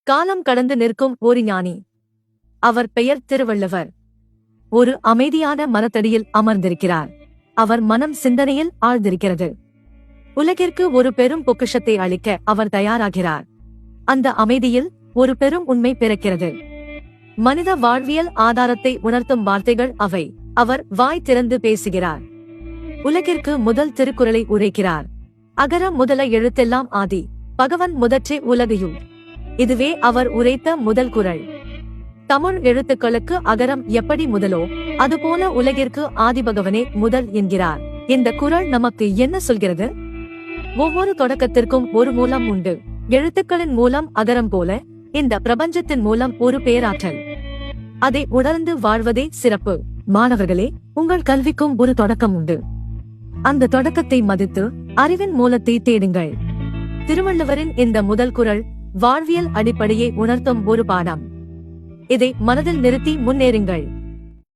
காலம் கடந்து நிற்கும் ஒரு ஞானி. அவர் பெயர் திருவள்ளுவர். ஒரு அமைதியான மரத்தடியில் அமர்ந்திருக்கிறார். அவர் மனம் சிந்தனையில் ஆழ்ந்திருக்கிறது. உலகிற்கு ஒரு பெரும் பொக்கிஷத்தை அளிக்க அவர் தயாராகிறார். அந்த அமைதியில் ஒரு பெரும் உண்மை பிறக்கிறது. மனித வாழ்வியல் ஆதாரத்தை உணர்த்தும் வார்த்தைகள் அவை. அவர் வாய் திறந்து பேசுகிறார். உலகிற்கு முதல் திருக்குறளை உரைக்கிறார். அகர முதல எழுத்தெல்லாம் ஆதி பகவன் முதற்றே உலகையும். இதுவே அவர் உரைத்த முதல் குறள். தமிழ் எழுத்துக்களுக்கு அகரம் எப்படி முதலோ அதுபோல உலகிற்கு ஆதிபகவனே முதல் என்கிறார். இந்த குறள் நமக்கு என்ன சொல்கிறது? ஒவ்வொரு தொடக்கத்திற்கும் ஒரு மூலம் உண்டு. எழுத்துக்களின் மூலம் அகரம் போல இந்த பிரபஞ்சத்தின் மூலம் ஒரு பேராற்றல். அதை உணர்ந்து வாழ்வதே சிறப்பு. மாணவர்களே, உங்கள் கல்விக்கும் ஒரு தொடக்கம் உண்டு. அந்த தொடக்கத்தை மதித்து அறிவின் மூலத்தை தேடுங்கள். திருவள்ளுவரின் இந்த முதல் குறள் வாழ்வியல் அடிப்படையை உணர்த்தும் ஒரு பாடம். இதை மனதில் நிறுத்தி முன்னேறுங்கள்.